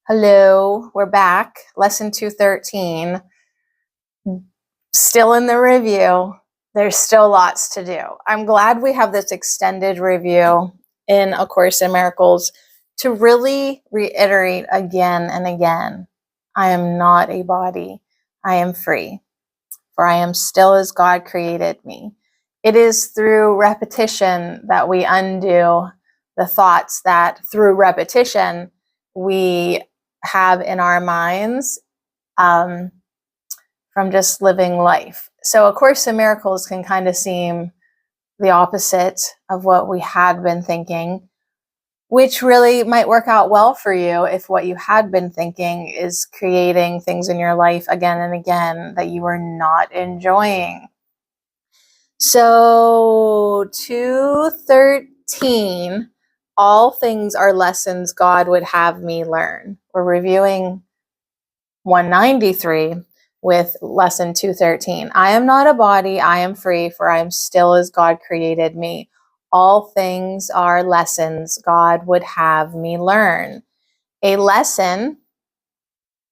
Hello, we're back. Lesson 213. Still in the review. There's still lots to do. I'm glad we have this extended review in A Course in Miracles to really reiterate again and again, I am not a body. I am free, for I am still as God created me. It is through repetition that we undo the thoughts that through repetition we have in our minds from just living life. So A Course in Miracles can kind of seem the opposite of what we had been thinking, which really might work out well for you if what you had been thinking is creating things in your life again and again that you are not enjoying. So 213, all things are lessons God would have me learn. We're reviewing 193 with lesson 213. I am not a body, I am free, for I am still as God created me. All things are lessons God would have me learn. A lesson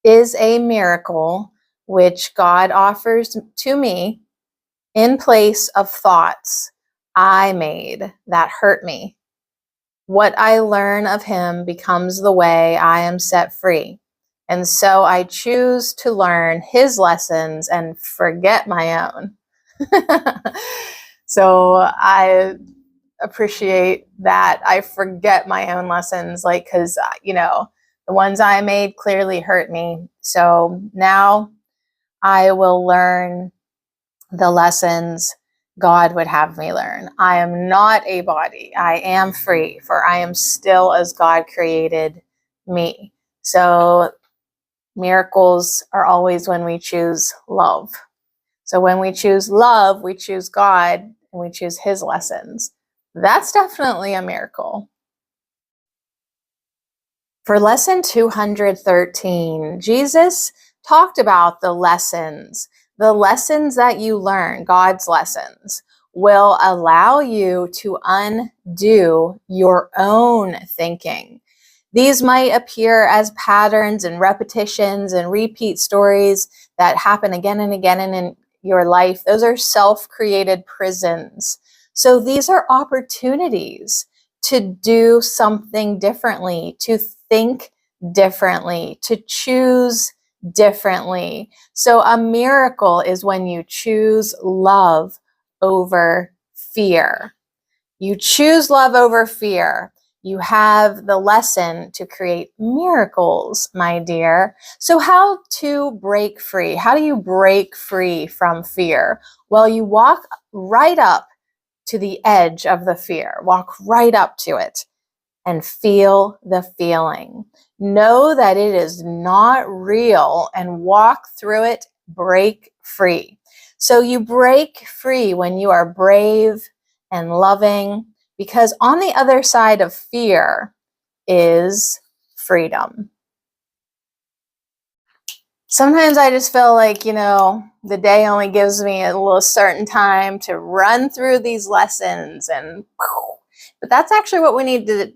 is a miracle which God offers to me in place of thoughts I made that hurt me. What I learn of him becomes the way I am set free. And so I choose to learn his lessons and forget my own. So I appreciate that I forget my own lessons, because, the ones I made clearly hurt me. So now I will learn the lessons God would have me learn. I am not a body. I am free, for I am still as God created me. So miracles are always when we choose love. So when we choose love, we choose God and we choose his lessons. That's definitely a miracle. For lesson 213, Jesus talked about the lessons that you learn, God's lessons, will allow you to undo your own thinking. These might appear as patterns and repetitions and repeat stories that happen again and again in your life. Those are self-created prisons. So these are opportunities to do something differently, to think differently, to choose differently. So a miracle is when you choose love over fear. You choose love over fear. You have the lesson to create miracles, my dear. So how to break free? How do you break free from fear? Well, you walk right up to the edge of the fear. Walk right up to it and feel the feeling. Know that it is not real and walk through it, break free. So you break free when you are brave and loving, because on the other side of fear is freedom. Sometimes I just feel like, the day only gives me a little certain time to run through these lessons, but that's actually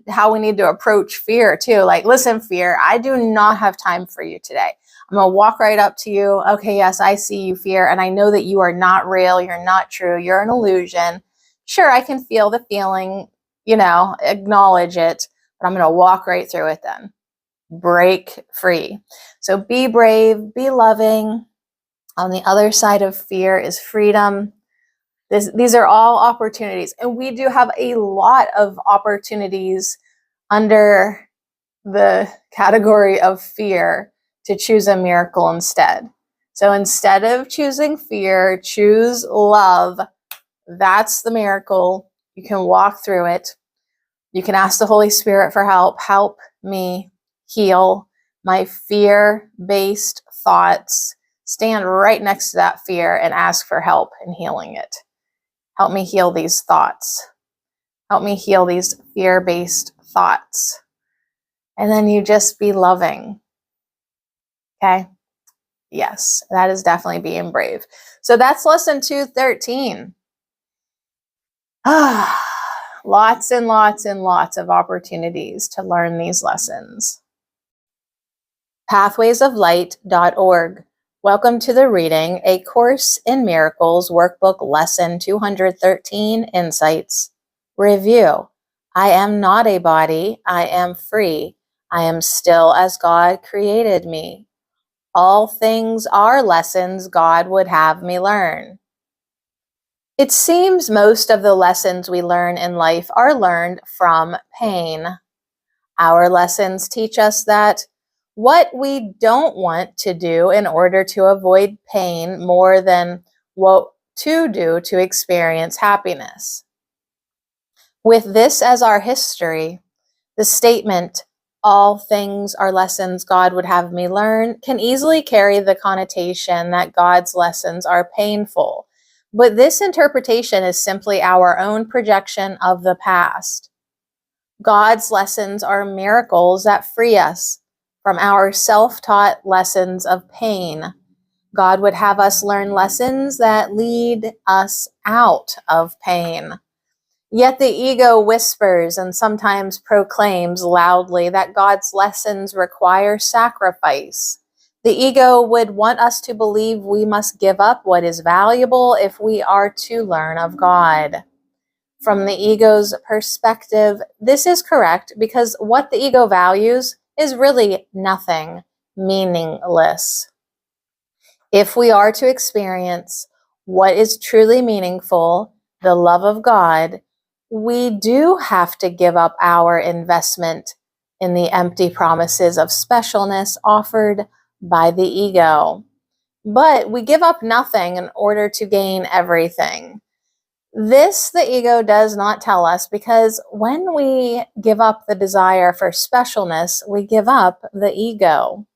how we need to approach fear too. Like, listen, fear, I do not have time for you today. I'm going to walk right up to you. Okay, yes, I see you, fear, and I know that you are not real. You're not true. You're an illusion. Sure, I can feel the feeling, acknowledge it, but I'm going to walk right through it then. Break free. So be brave, be loving. On the other side of fear is freedom. These are all opportunities. And we do have a lot of opportunities under the category of fear to choose a miracle instead. So instead of choosing fear, choose love. That's the miracle. You can walk through it. You can ask the Holy Spirit for help. Help me heal my fear-based thoughts. Stand right next to that fear and ask for help in healing it. Help me heal these thoughts. Help me heal these fear-based thoughts. And then you just be loving. Okay? Yes, that is definitely being brave. So that's lesson 213. Lots and lots and lots of opportunities to learn these lessons. pathwaysoflight.org. Welcome to the reading, A Course in Miracles Workbook Lesson 213, Insights. Review. I am not a body, I am free. I am still as God created me. All things are lessons God would have me learn. It seems most of the lessons we learn in life are learned from pain. Our lessons teach us that what we don't want to do in order to avoid pain more than what to do to experience happiness. With this as our history, the statement, all things are lessons God would have me learn, can easily carry the connotation that God's lessons are painful. But this interpretation is simply our own projection of the past. God's lessons are miracles that free us from our self-taught lessons of pain. God would have us learn lessons that lead us out of pain. Yet the ego whispers and sometimes proclaims loudly that God's lessons require sacrifice. The ego would want us to believe we must give up what is valuable if we are to learn of God. From the ego's perspective, this is correct because what the ego values is really nothing, meaningless. If we are to experience what is truly meaningful, the love of God, we do have to give up our investment in the empty promises of specialness offered by the ego. But we give up nothing in order to gain everything. This the ego does not tell us because when we give up the desire for specialness, we give up the ego.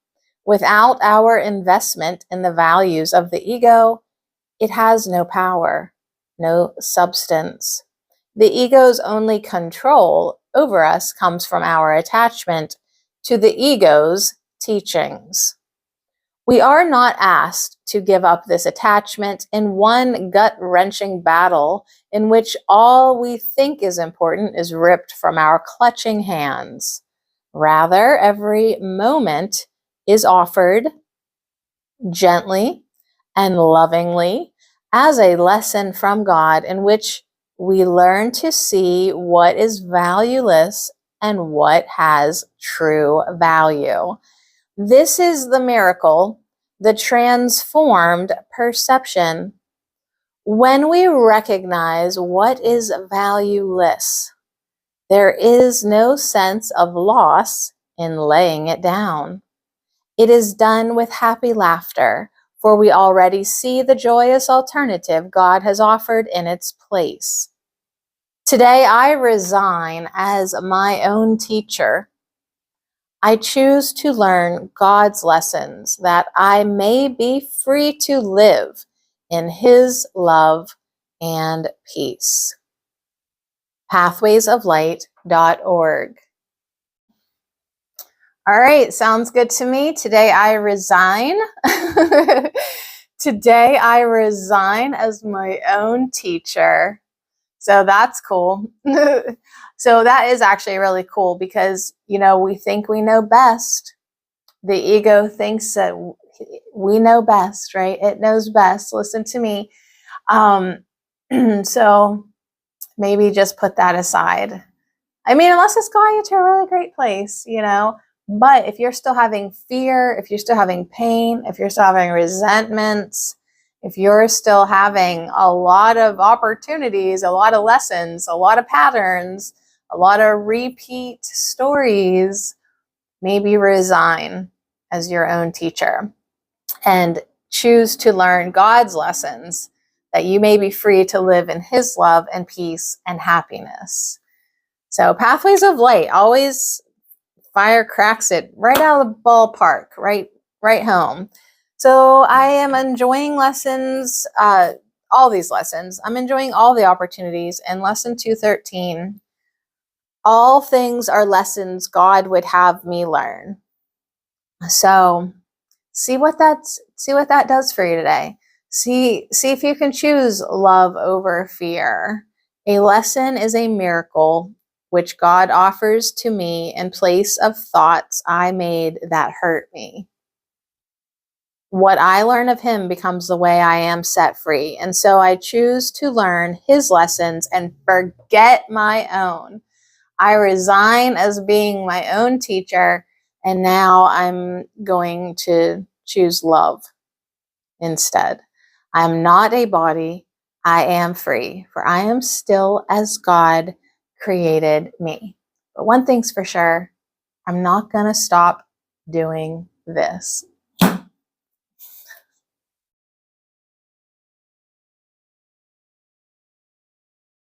Without our investment in the values of the ego, it has no power, no substance. The ego's only control over us comes from our attachment to the ego's teachings. We are not asked to give up this attachment in one gut-wrenching battle in which all we think is important is ripped from our clutching hands. Rather, every moment is offered gently and lovingly as a lesson from God in which we learn to see what is valueless and what has true value. This is the miracle, the transformed perception. When we recognize what is valueless, there is no sense of loss in laying it down. It is done with happy laughter, for we already see the joyous alternative God has offered in its place. Today I resign as my own teacher. I choose to learn God's lessons that I may be free to live in His love and peace. Pathwaysoflight.org. All right, sounds good to me. Today I resign. Today I resign as my own teacher. So that's cool. So that is actually really cool because, we think we know best. The ego thinks that we know best, right? It knows best. Listen to me. So maybe just put that aside. I mean, unless it's going you to a really great place, But if you're still having fear, if you're still having pain, if you're still having resentments, if you're still having a lot of opportunities, a lot of lessons, a lot of patterns, a lot of repeat stories, maybe resign as your own teacher and choose to learn God's lessons that you may be free to live in His love and peace and happiness. So Pathways of Light always fire cracks it right out of the ballpark, right home. So I am enjoying lessons, all these lessons. I'm enjoying all the opportunities. And lesson 213, all things are lessons God would have me learn. So see what that does for you today. See if you can choose love over fear. A lesson is a miracle which God offers to me in place of thoughts I made that hurt me. What I learn of him becomes the way I am set free. And so I choose to learn his lessons and forget my own. I resign as being my own teacher, and now I'm going to choose love instead. I am not a body. I am free, for I am still as God created me. But one thing's for sure, I'm not going to stop doing this.